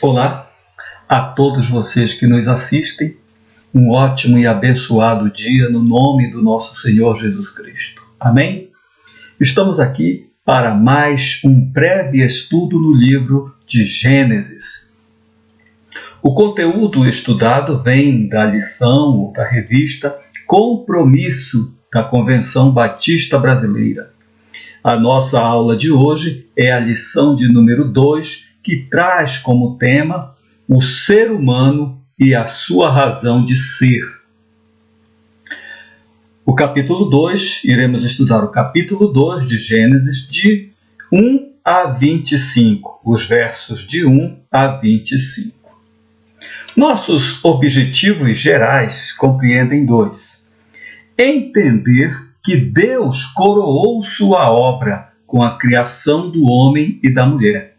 Olá a todos vocês que nos assistem, um ótimo e abençoado dia no nome do nosso Senhor Jesus Cristo. Amém? Estamos aqui para mais um breve estudo no livro de Gênesis. O conteúdo estudado vem da lição ou da revista Compromisso da Convenção Batista Brasileira. A nossa aula de hoje é a lição de número 2, que traz como tema o ser humano e a sua razão de ser. O capítulo 2, iremos estudar o capítulo 2 de Gênesis, de 1 a 25, os versos de 1 a 25. Nossos objetivos gerais compreendem dois: entender que Deus coroou sua obra com a criação do homem e da mulher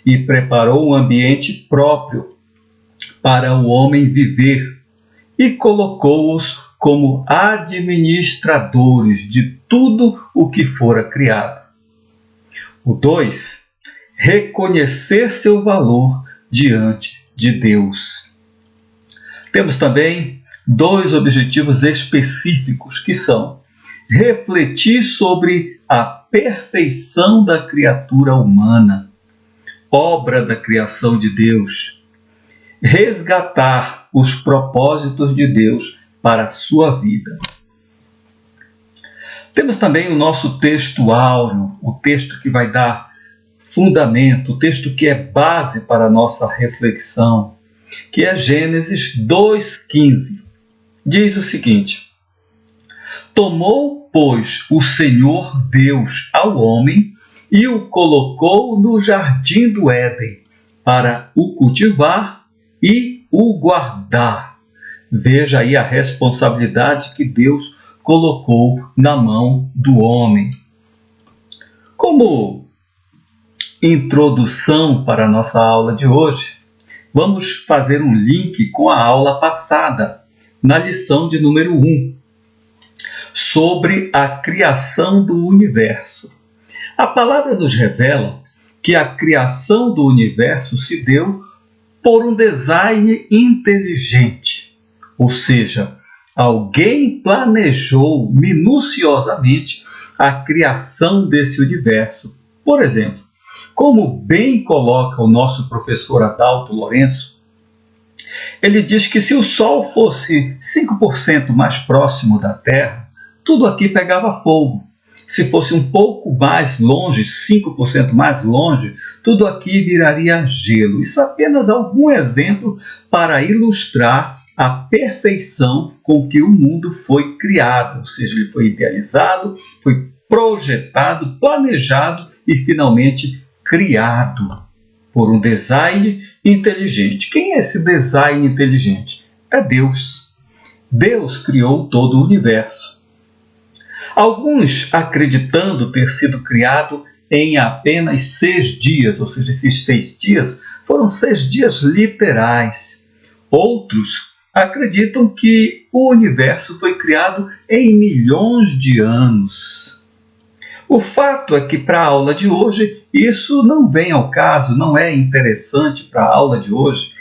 e preparou um ambiente próprio para o homem viver e colocou-os como administradores de tudo o que fora criado. O 2, reconhecer seu valor diante de Deus. Temos também dois objetivos específicos, que são refletir sobre a perfeição da criatura humana, obra da criação de Deus, resgatar os propósitos de Deus para a sua vida. Temos também o nosso texto áureo, o texto que vai dar fundamento, o texto que é base para a nossa reflexão, que é Gênesis 2,15. Diz o seguinte: tomou, pois, o Senhor Deus ao homem e o colocou no jardim do Éden para o cultivar e o guardar. Veja aí a responsabilidade que Deus colocou na mão do homem. Como introdução para a nossa aula de hoje, vamos fazer um link com a aula passada, na lição de número 1, sobre a criação do universo. A palavra nos revela que a criação do universo se deu por um design inteligente, ou seja, alguém planejou minuciosamente a criação desse universo. Por exemplo, como bem coloca o nosso professor Adalto Lourenço, ele diz que se o Sol fosse 5% mais próximo da Terra, tudo aqui pegava fogo. Se fosse um pouco mais longe, 5% mais longe, tudo aqui viraria gelo. Isso é apenas algum exemplo para ilustrar a perfeição com que o mundo foi criado. Ou seja, ele foi idealizado, foi projetado, planejado e finalmente criado por um design inteligente. Quem é esse design inteligente? É Deus. Deus criou todo o universo. Alguns acreditando ter sido criado em apenas 6 dias, ou seja, esses 6 dias foram 6 dias literais. Outros acreditam que o universo foi criado em milhões de anos. O fato é que para a aula de hoje isso não vem ao caso, não é interessante para a aula de hoje.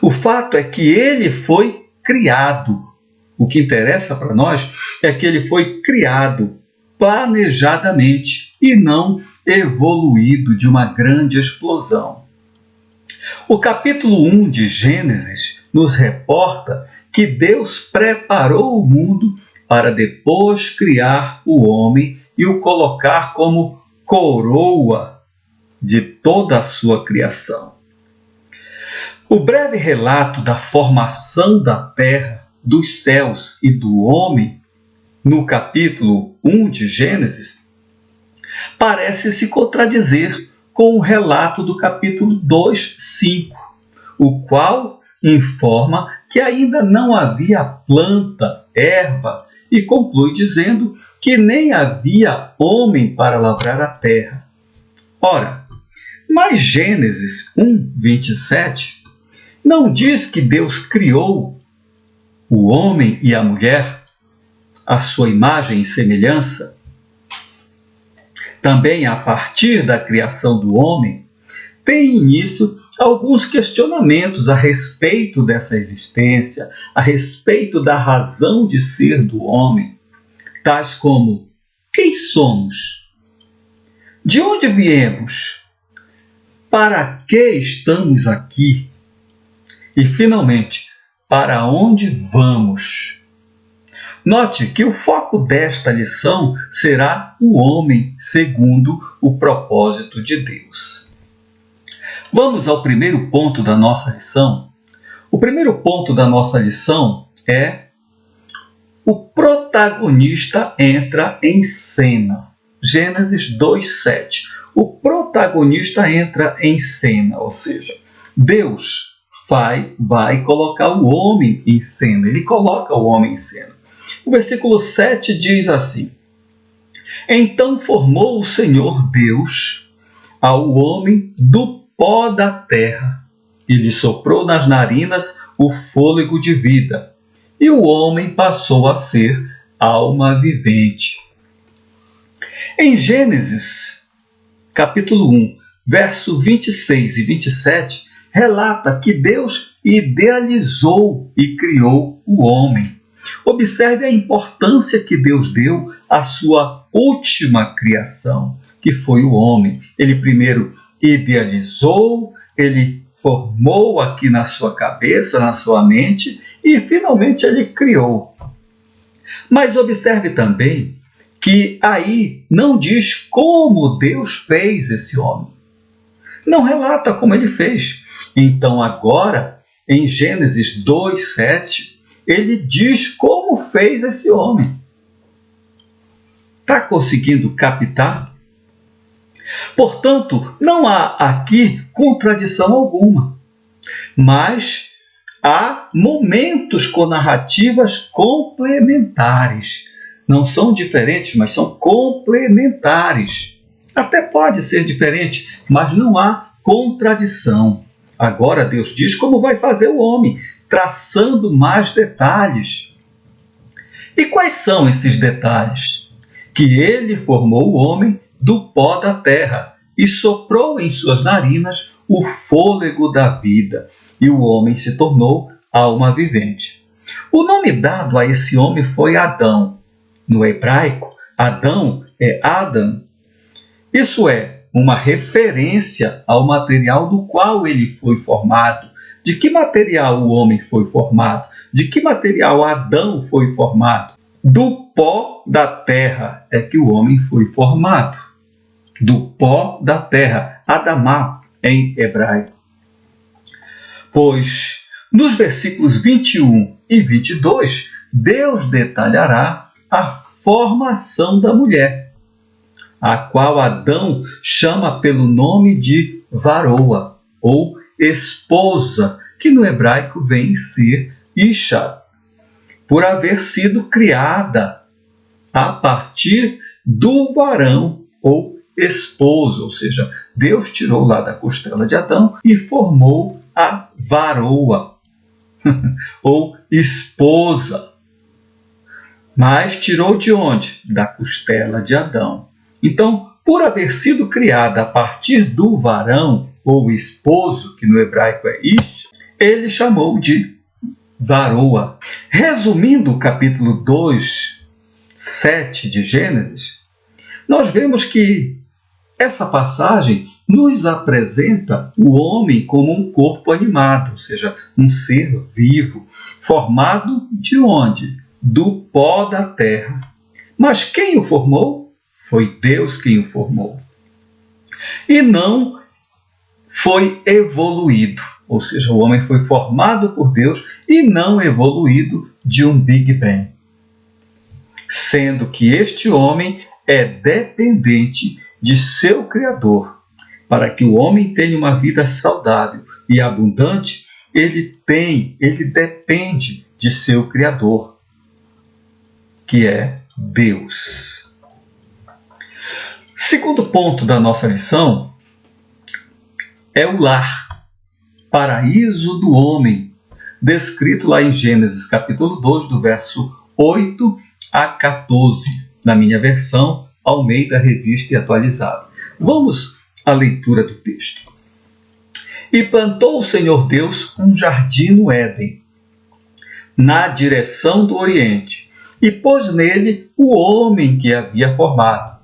O fato é que ele foi criado. O que interessa para nós é que ele foi criado planejadamente e não evoluído de uma grande explosão. O capítulo 1 de Gênesis nos reporta que Deus preparou o mundo para depois criar o homem e o colocar como coroa de toda a sua criação. O breve relato da formação da terra, dos céus e do homem, no capítulo 1 de Gênesis, parece se contradizer com o relato do capítulo 2:5, o qual informa que ainda não havia planta, erva, e conclui dizendo que nem havia homem para lavrar a terra. Ora, mas Gênesis 1:27 não diz que Deus criou o homem e a mulher, à sua imagem e semelhança? Também a partir da criação do homem, tem início alguns questionamentos a respeito dessa existência, a respeito da razão de ser do homem, tais como: quem somos? De onde viemos? Para que estamos aqui? E, finalmente, para onde vamos? Note que o foco desta lição será o homem segundo o propósito de Deus. Vamos ao primeiro ponto da nossa lição. O primeiro ponto da nossa lição é: o protagonista entra em cena. Gênesis 2:7. O protagonista entra em cena, ou seja, Deus vai colocar o homem em cena. Ele coloca o homem em cena. O versículo 7 diz assim: então formou o Senhor Deus ao homem do pó da terra e lhe soprou nas narinas o fôlego de vida, e o homem passou a ser alma vivente. Em Gênesis, capítulo 1, verso 26 e 27, relata que Deus idealizou e criou o homem. Observe a importância que Deus deu à sua última criação, que foi o homem. Ele primeiro idealizou, ele formou aqui na sua cabeça, na sua mente, e finalmente ele criou. Mas observe também que aí não diz como Deus fez esse homem. Não relata como ele fez. Então agora, em Gênesis 2:7, ele diz como fez esse homem. Está conseguindo captar? Portanto, não há aqui contradição alguma, mas há momentos com narrativas complementares. Não são diferentes, mas são complementares. Até pode ser diferente, mas não há contradição. Agora Deus diz como vai fazer o homem, traçando mais detalhes. E quais são esses detalhes? Que ele formou o homem do pó da terra e soprou em suas narinas o fôlego da vida, e o homem se tornou alma vivente. O nome dado a esse homem foi Adão. No hebraico, Adão é Adam. Isso é uma referência ao material do qual ele foi formado. De que material o homem foi formado? De que material Adão foi formado? Do pó da terra é que o homem foi formado. Do pó da terra, Adamá em hebraico. Pois nos versículos 21 e 22, Deus detalhará a formação da mulher, a qual Adão chama pelo nome de varoa, ou esposa, que no hebraico vem ser Isha, por haver sido criada a partir do varão ou esposo, ou seja, Deus tirou lá da costela de Adão e formou a varoa, ou esposa. Mas tirou de onde? Da costela de Adão. Então, por haver sido criada a partir do varão ou esposo, que no hebraico é Ish, ele chamou de varoa. Resumindo o capítulo 2, 7 de Gênesis, nós vemos que essa passagem nos apresenta o homem como um corpo animado, ou seja, um ser vivo, formado de onde? Do pó da terra. Mas quem o formou? Foi Deus quem o formou. E não foi evoluído, ou seja, o homem foi formado por Deus e não evoluído de um Big Bang. Sendo que este homem é dependente de seu Criador. Para que o homem tenha uma vida saudável e abundante, ele depende de seu Criador, que é Deus. Segundo ponto da nossa lição é o lar, paraíso do homem, descrito lá em Gênesis capítulo 2, do verso 8 a 14, na minha versão Almeida Revista e Atualizada. Vamos à leitura do texto. E plantou o Senhor Deus um jardim no Éden, na direção do Oriente, e pôs nele o homem que havia formado.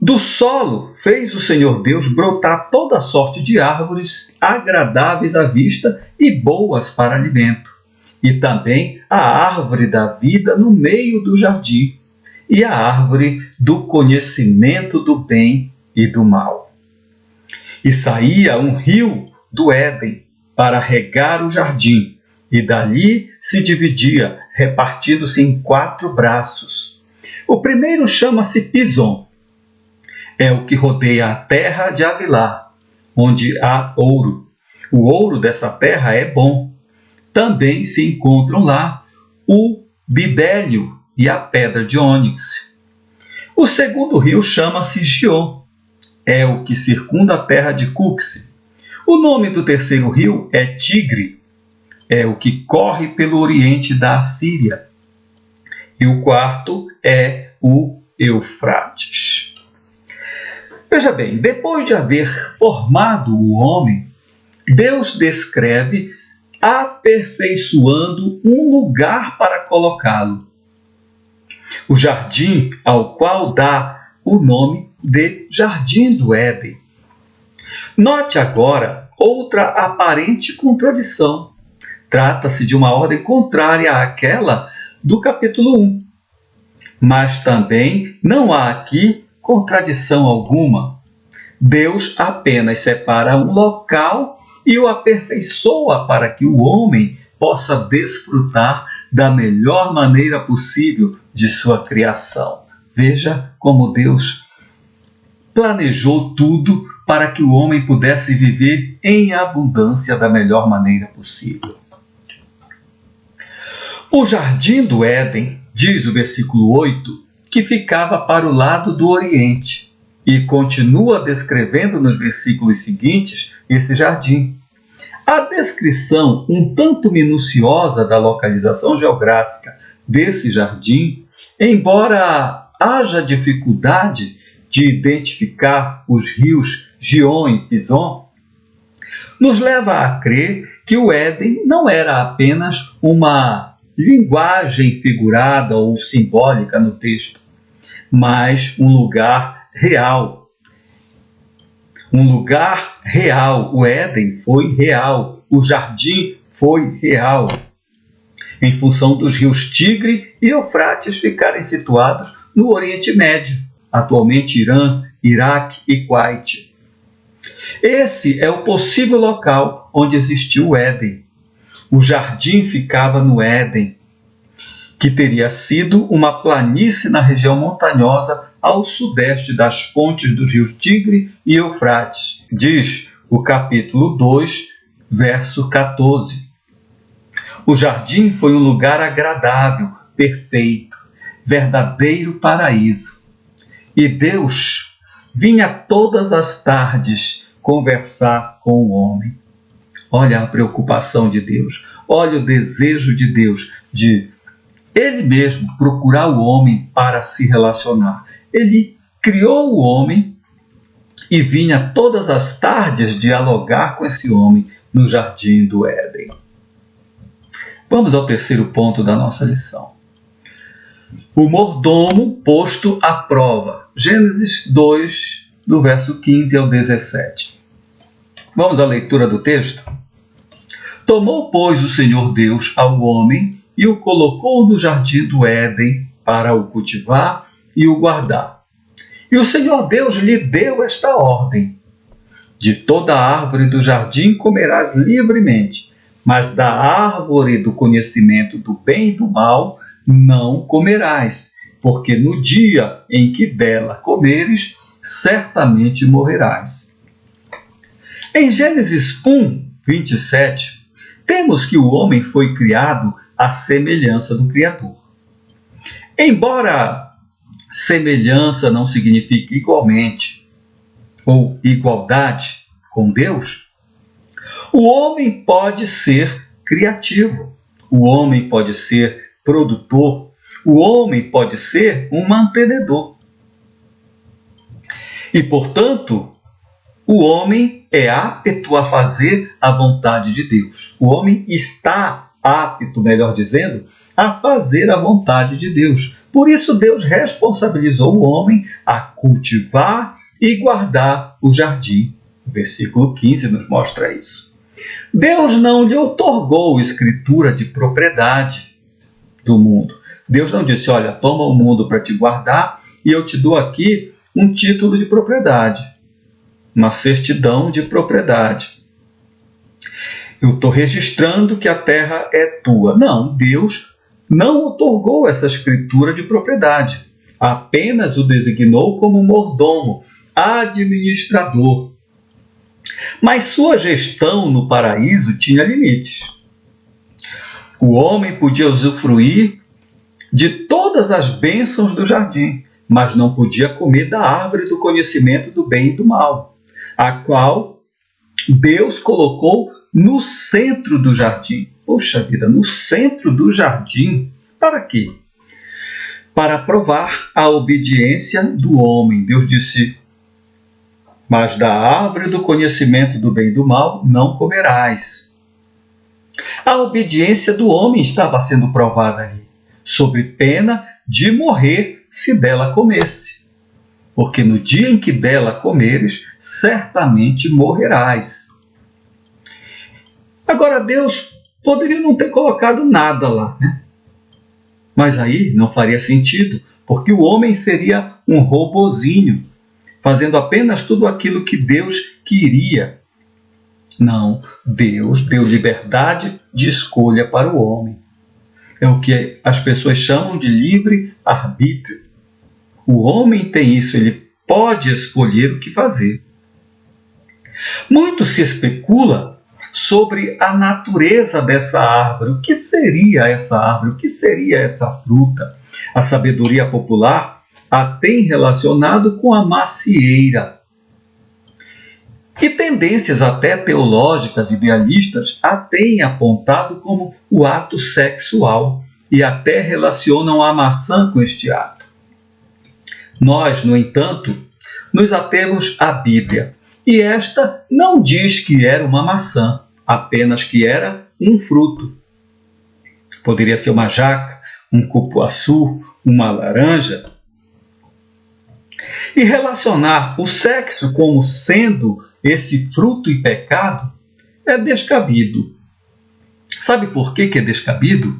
Do solo fez o Senhor Deus brotar toda sorte de árvores agradáveis à vista e boas para alimento, e também a árvore da vida no meio do jardim, e a árvore do conhecimento do bem e do mal. E saía um rio do Éden para regar o jardim, e dali se dividia, repartindo-se em 4 braços. O primeiro chama-se Pison. É o que rodeia a terra de Havilá, onde há ouro. O ouro dessa terra é bom. Também se encontram lá o bidélio e a pedra de ônix. O segundo rio chama-se Gion. É o que circunda a terra de Cuxi. O nome do terceiro rio é Tigre. É o que corre pelo oriente da Assíria. E o quarto é o Eufrates. Veja bem, depois de haver formado o homem, Deus descreve aperfeiçoando um lugar para colocá-lo. O jardim ao qual dá o nome de Jardim do Éden. Note agora outra aparente contradição. Trata-se de uma ordem contrária àquela do capítulo 1. Mas também não há aqui contradição alguma. Deus apenas separa um local e o aperfeiçoa para que o homem possa desfrutar da melhor maneira possível de sua criação. Veja como Deus planejou tudo para que o homem pudesse viver em abundância da melhor maneira possível. O jardim do Éden, diz o versículo 8, que ficava para o lado do Oriente, e continua descrevendo nos versículos seguintes esse jardim. A descrição um tanto minuciosa da localização geográfica desse jardim, embora haja dificuldade de identificar os rios Gion e Pison, nos leva a crer que o Éden não era apenas uma linguagem figurada ou simbólica no texto, mas um lugar real. Um lugar real. O Éden foi real. O jardim foi real. Em função dos rios Tigre e Eufrates ficarem situados no Oriente Médio, atualmente Irã, Iraque e Kuwait. Esse é o possível local onde existiu o Éden. O jardim ficava no Éden, que teria sido uma planície na região montanhosa ao sudeste das fontes dos rios Tigre e Eufrates, diz o capítulo 2, verso 14. O jardim foi um lugar agradável, perfeito, verdadeiro paraíso. E Deus vinha todas as tardes conversar com o homem. Olha a preocupação de Deus, olha o desejo de Deus de Ele mesmo procurar o homem para se relacionar. Ele criou o homem e vinha todas as tardes dialogar com esse homem no jardim do Éden. Vamos ao terceiro ponto da nossa lição. O mordomo posto à prova. Gênesis 2, do verso 15 ao 17. Vamos à leitura do texto? Tomou, pois, o Senhor Deus ao homem e o colocou no jardim do Éden para o cultivar e o guardar. E o Senhor Deus lhe deu esta ordem: de toda árvore do jardim comerás livremente, mas da árvore do conhecimento do bem e do mal não comerás, porque no dia em que dela comeres, certamente morrerás. Em Gênesis 1, 27, temos que o homem foi criado à semelhança do Criador. Embora semelhança não signifique igualmente ou igualdade com Deus, o homem pode ser criativo, o homem pode ser produtor, o homem pode ser um mantenedor. E, portanto, o homem é apto a fazer a vontade de Deus. O homem está apto, melhor dizendo, a fazer a vontade de Deus. Por isso, Deus responsabilizou o homem a cultivar e guardar o jardim. O versículo 15 nos mostra isso. Deus não lhe outorgou escritura de propriedade do mundo. Deus não disse, olha, toma o mundo para te guardar e eu te dou aqui um título de propriedade, uma certidão de propriedade. Eu estou registrando que a terra é tua. Não, Deus não outorgou essa escritura de propriedade. Apenas o designou como mordomo, administrador. Mas sua gestão no paraíso tinha limites. O homem podia usufruir de todas as bênçãos do jardim, mas não podia comer da árvore do conhecimento do bem e do mal, a qual Deus colocou no centro do jardim. Poxa vida, no centro do jardim. Para quê? Para provar a obediência do homem. Deus disse, mas da árvore do conhecimento do bem e do mal não comerás. A obediência do homem estava sendo provada ali, sob pena de morrer se dela comesse. Porque no dia em que dela comeres, certamente morrerás. Agora, Deus poderia não ter colocado nada lá, né? Mas aí não faria sentido, porque o homem seria um robozinho, fazendo apenas tudo aquilo que Deus queria. Não, Deus deu liberdade de escolha para o homem. É o que as pessoas chamam de livre-arbítrio. O homem tem isso, ele pode escolher o que fazer. Muito se especula sobre a natureza dessa árvore. O que seria essa árvore? O que seria essa fruta? A sabedoria popular a tem relacionado com a macieira. E tendências até teológicas idealistas a têm apontado como o ato sexual e até relacionam a maçã com este ato. Nós, no entanto, nos atemos à Bíblia, e esta não diz que era uma maçã, apenas que era um fruto. Poderia ser uma jaca, um cupuaçu, uma laranja. E relacionar o sexo como sendo esse fruto e pecado é descabido. Sabe por que é descabido?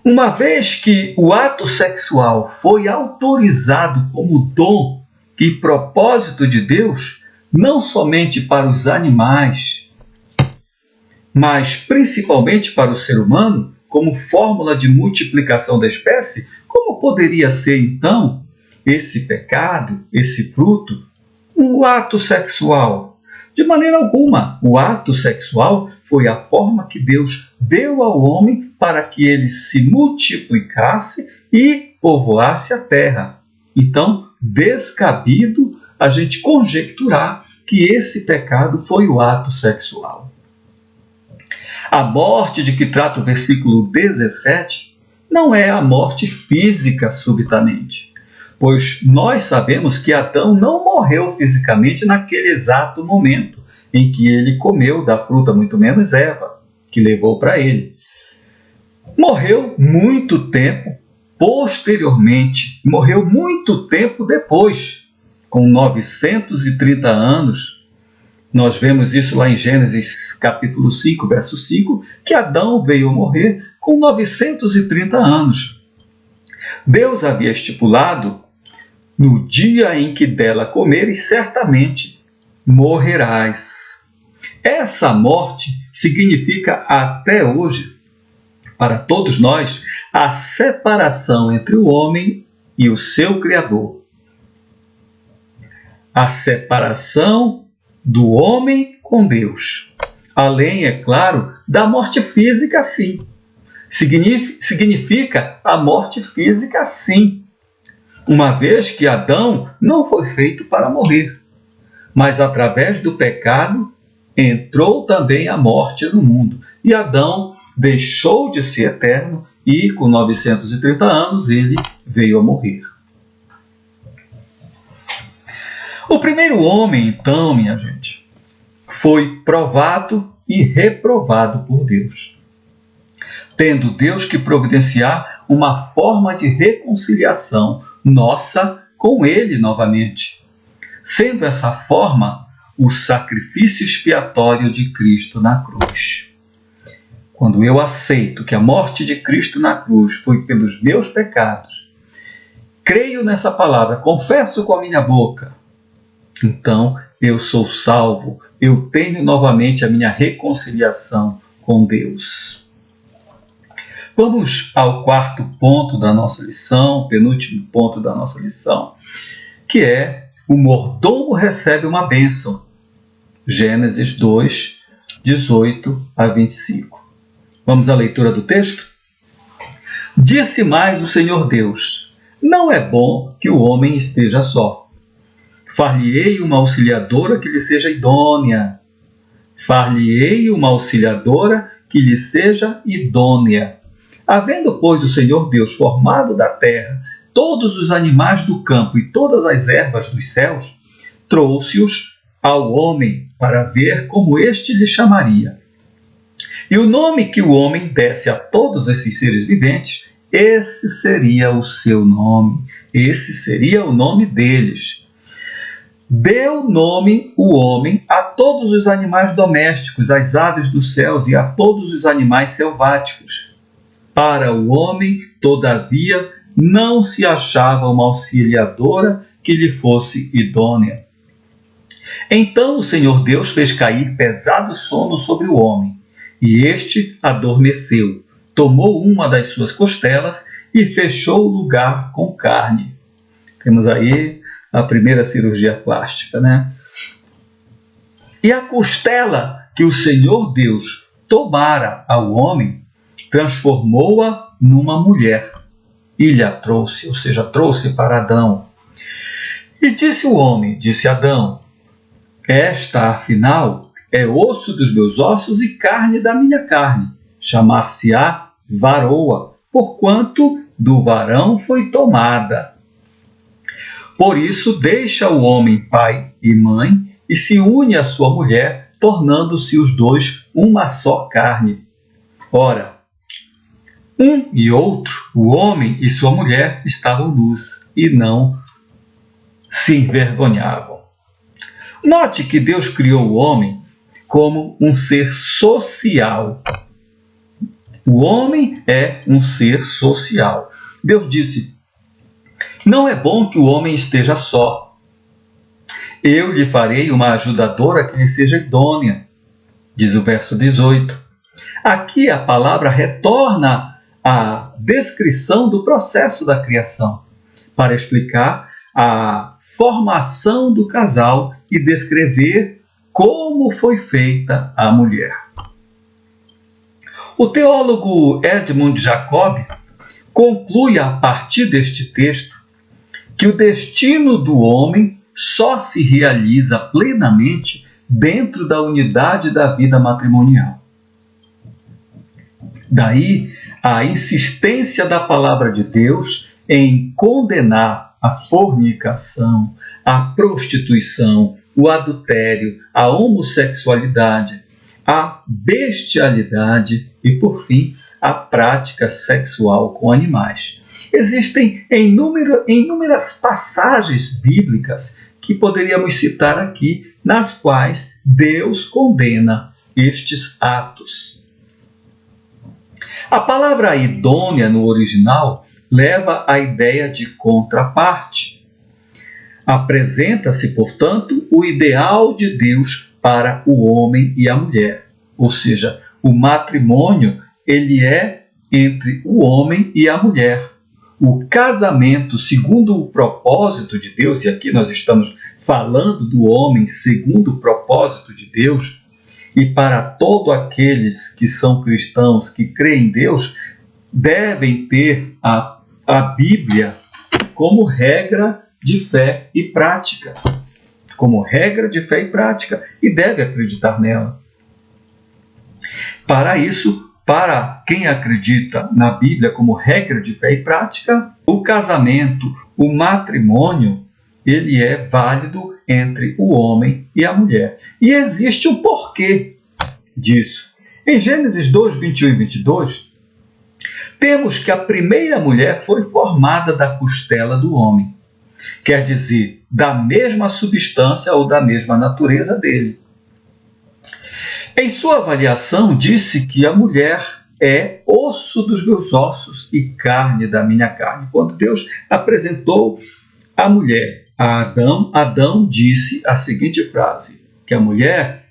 Uma vez que o ato sexual foi autorizado como dom e propósito de Deus, não somente para os animais, mas principalmente para o ser humano, como fórmula de multiplicação da espécie, como poderia ser então esse pecado, esse fruto, um ato sexual? De maneira alguma. O ato sexual foi a forma que Deus deu ao homem para que ele se multiplicasse e povoasse a terra. Então, descabido a gente conjecturar que esse pecado foi o ato sexual. A morte de que trata o versículo 17 não é a morte física subitamente, pois nós sabemos que Adão não morreu fisicamente naquele exato momento em que ele comeu da fruta, muito menos Eva, que levou para ele. Morreu muito tempo posteriormente, morreu muito tempo depois, com 930 anos. Nós vemos isso lá em Gênesis capítulo 5, verso 5, que Adão veio a morrer com 930 anos. Deus havia estipulado, no dia em que dela comeres, certamente morrerás. Essa morte significa até hoje, para todos nós, a separação entre o homem e o seu Criador. A separação do homem com Deus. Além, é claro, da morte física, sim. Significa a morte física, sim. Uma vez que Adão não foi feito para morrer, mas através do pecado entrou também a morte no mundo. E Adão deixou de ser eterno e, com 930 anos, ele veio a morrer. O primeiro homem, então, minha gente, foi provado e reprovado por Deus, tendo Deus que providenciar uma forma de reconciliação nossa com Ele novamente, sendo essa forma o sacrifício expiatório de Cristo na cruz. Quando eu aceito que a morte de Cristo na cruz foi pelos meus pecados, creio nessa palavra, confesso com a minha boca, então eu sou salvo, eu tenho novamente a minha reconciliação com Deus. Vamos ao quarto ponto da nossa lição, penúltimo ponto da nossa lição, que é o mordomo recebe uma bênção. Gênesis 2, 18 a 25. Vamos à leitura do texto? Disse mais o Senhor Deus: não é bom que o homem esteja só. Far-lhe-ei uma auxiliadora que lhe seja idônea. Far-lhe-ei uma auxiliadora que lhe seja idônea. Havendo, pois, o Senhor Deus formado da terra todos os animais do campo e todas as ervas dos céus, trouxe-os ao homem para ver como este lhe chamaria. E o nome que o homem desse a todos esses seres viventes, esse seria o seu nome, esse seria o nome deles. Deu nome o homem a todos os animais domésticos, às aves dos céus e a todos os animais selváticos. Para o homem, todavia, não se achava uma auxiliadora que lhe fosse idônea. Então o Senhor Deus fez cair pesado sono sobre o homem, e este adormeceu, tomou uma das suas costelas e fechou o lugar com carne. Temos aí a primeira cirurgia plástica, né? E a costela que o Senhor Deus tomara ao homem, transformou-a numa mulher e lhe a trouxe, ou seja, trouxe para Adão. E disse o homem, disse Adão: esta, afinal, é osso dos meus ossos e carne da minha carne. Chamar-se-á varoa, porquanto do varão foi tomada. Por isso deixa o homem pai e mãe e se une à sua mulher, tornando-se os dois uma só carne. Ora, um e outro, o homem e sua mulher, estavam nus e não se envergonhavam. Note que Deus criou o homem como um ser social. O homem é um ser social. Deus disse: não é bom que o homem esteja só. Eu lhe farei uma ajudadora que lhe seja idônea. Diz o verso 18. Aqui a palavra retorna à descrição do processo da criação, para explicar a formação do casal e descrever como foi feita a mulher. O teólogo Edmund Jacob conclui a partir deste texto que o destino do homem só se realiza plenamente dentro da unidade da vida matrimonial. Daí a insistência da palavra de Deus em condenar a fornicação, a prostituição, o adultério, a homossexualidade, a bestialidade e, por fim, a prática sexual com animais. Existem inúmeras passagens bíblicas que poderíamos citar aqui, nas quais Deus condena estes atos. A palavra idônea no original leva à ideia de contraparte. Apresenta-se, portanto, o ideal de Deus para o homem e a mulher. Ou seja, o matrimônio ele é entre o homem e a mulher. O casamento, segundo o propósito de Deus, e aqui nós estamos falando do homem segundo o propósito de Deus, e para todos aqueles que são cristãos, que creem em Deus, devem ter a Bíblia como regra de fé e prática. Como regra de fé e prática, e deve acreditar nela. Para isso, para quem acredita na Bíblia como regra de fé e prática, o casamento, o matrimônio, ele é válido entre o homem e a mulher. E existe um porquê disso. Em Gênesis 2, 21 e 22, temos que a primeira mulher foi formada da costela do homem. Quer dizer, da mesma substância ou da mesma natureza dele. Em sua avaliação, disse que a mulher é osso dos meus ossos e carne da minha carne. Quando Deus apresentou a mulher a Adão, Adão disse a seguinte frase, que a mulher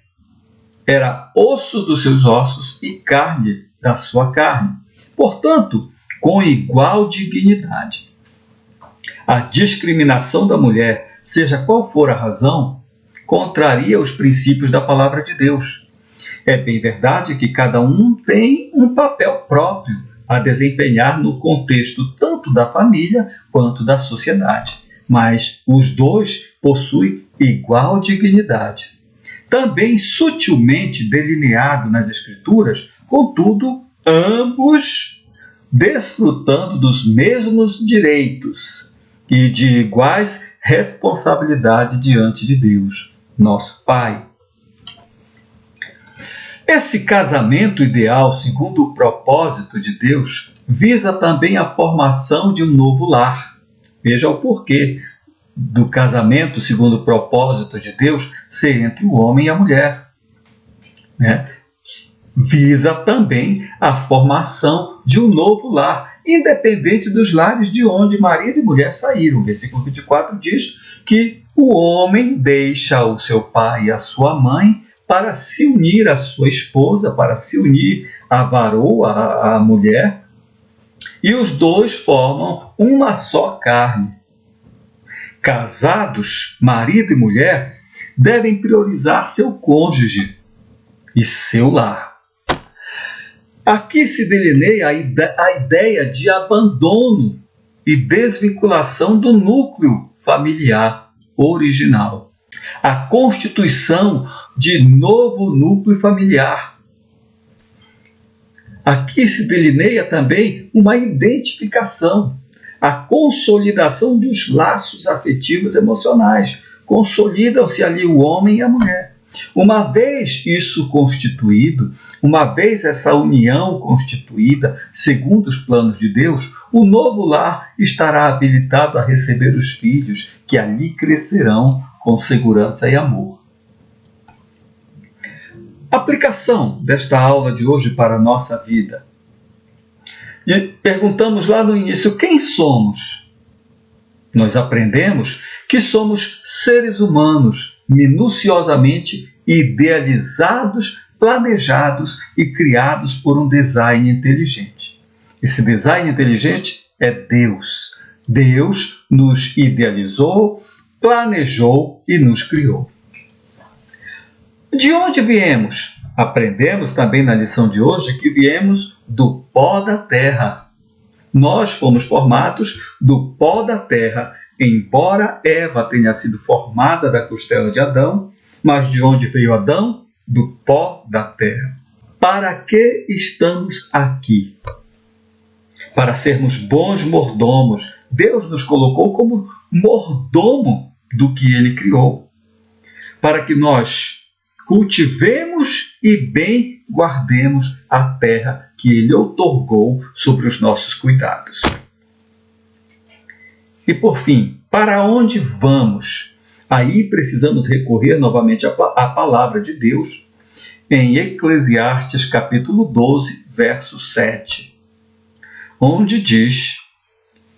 era osso dos seus ossos e carne da sua carne. Portanto, com igual dignidade. A discriminação da mulher, seja qual for a razão, contraria os princípios da palavra de Deus. É bem verdade que cada um tem um papel próprio a desempenhar no contexto tanto da família quanto da sociedade, mas os dois possuem igual dignidade. Também sutilmente delineado nas Escrituras, contudo, ambos desfrutando dos mesmos direitos e de iguais responsabilidades diante de Deus, nosso Pai. Esse casamento ideal, segundo o propósito de Deus, visa também a formação de um novo lar. Veja o porquê do casamento, segundo o propósito de Deus, ser entre o homem e a mulher. Visa também a formação de um novo lar, independente dos lares de onde marido e mulher saíram. O versículo 24 diz que o homem deixa o seu pai e a sua mãe para se unir à sua esposa, para se unir à varoa, à mulher, e os dois formam uma só carne. Casados, marido e mulher, devem priorizar seu cônjuge e seu lar. Aqui se delineia a ideia de abandono e desvinculação do núcleo familiar original. A constituição de novo núcleo familiar. Aqui se delineia também uma identificação, a consolidação dos laços afetivos emocionais. Consolidam-se ali o homem e a mulher. Uma vez isso constituído, uma vez essa união constituída, segundo os planos de Deus, o novo lar estará habilitado a receber os filhos que ali crescerão com segurança e amor. Aplicação desta aula de hoje para a nossa vida. E perguntamos lá no início, quem somos? Nós aprendemos que somos seres humanos, minuciosamente idealizados, planejados e criados por um design inteligente. Esse design inteligente é Deus. Deus nos idealizou, planejou e nos criou. De onde viemos? Aprendemos também na lição de hoje que viemos do pó da terra. Nós fomos formados do pó da terra, embora Eva tenha sido formada da costela de Adão, mas de onde veio Adão? Do pó da terra. Para que estamos aqui? Para sermos bons mordomos. Deus nos colocou como mordomo do que Ele criou. Para que nós cultivemos e bem guardemos a terra que Ele outorgou sobre os nossos cuidados. E por fim, para onde vamos? Aí precisamos recorrer novamente à palavra de Deus em Eclesiastes capítulo 12, verso 7, onde diz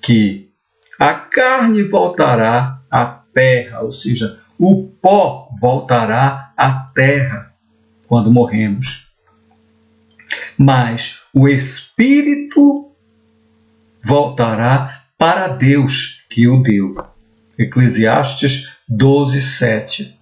que a carne voltará à terra, ou seja, o pó voltará à terra quando morremos. Mas o espírito voltará para Deus que o deu. Eclesiastes 12, 7.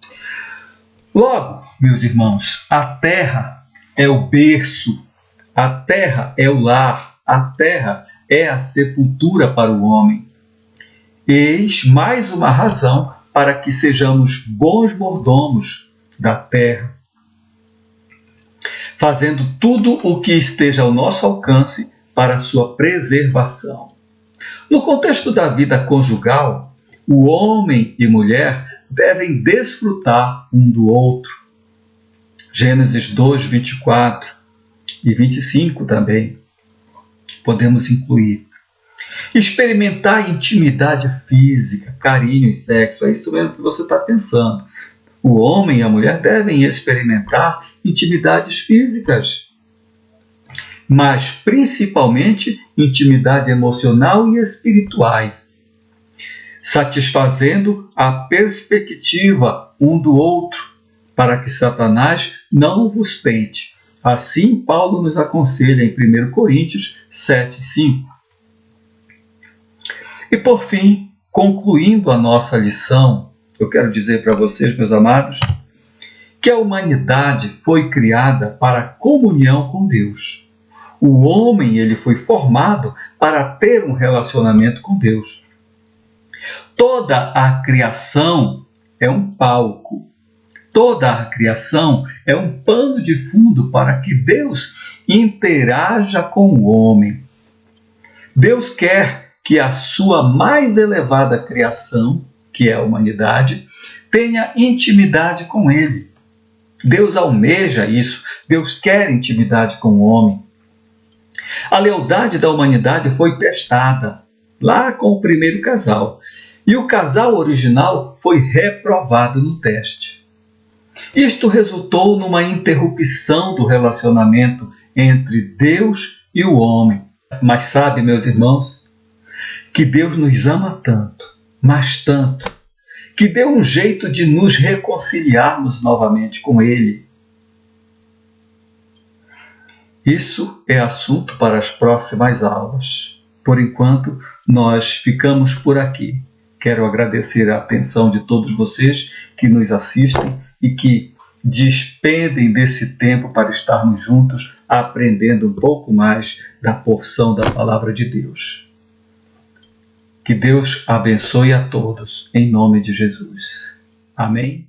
Logo, meus irmãos, a terra é o berço, a terra é o lar, a terra é a sepultura para o homem. Eis mais uma razão para que sejamos bons mordomos da terra, fazendo tudo o que esteja ao nosso alcance para a sua preservação. No contexto da vida conjugal, o homem e mulher devem desfrutar um do outro. Gênesis 2, 24 e 25 também podemos incluir. Experimentar intimidade física, carinho e sexo, é isso mesmo que você está pensando. O homem e a mulher devem experimentar intimidades físicas, mas principalmente intimidade emocional e espirituais, satisfazendo a perspectiva um do outro, para que Satanás não vos tente. Assim, Paulo nos aconselha em 1 Coríntios 7:5. E por fim, concluindo a nossa lição, eu quero dizer para vocês, meus amados, que a humanidade foi criada para a comunhão com Deus. O homem, ele foi formado para ter um relacionamento com Deus. Toda a criação é um palco. Toda a criação é um pano de fundo para que Deus interaja com o homem. Deus quer que a sua mais elevada criação, que é a humanidade, tenha intimidade com Ele. Deus almeja isso. Deus quer intimidade com o homem. A lealdade da humanidade foi testada lá com o primeiro casal. E o casal original foi reprovado no teste. Isto resultou numa interrupção do relacionamento entre Deus e o homem. Mas sabe, meus irmãos, que Deus nos ama tanto, mas tanto, que deu um jeito de nos reconciliarmos novamente com Ele. Isso é assunto para as próximas aulas. Por enquanto, nós ficamos por aqui. Quero agradecer a atenção de todos vocês que nos assistem e que despendem desse tempo para estarmos juntos, aprendendo um pouco mais da porção da Palavra de Deus. Que Deus abençoe a todos, em nome de Jesus. Amém?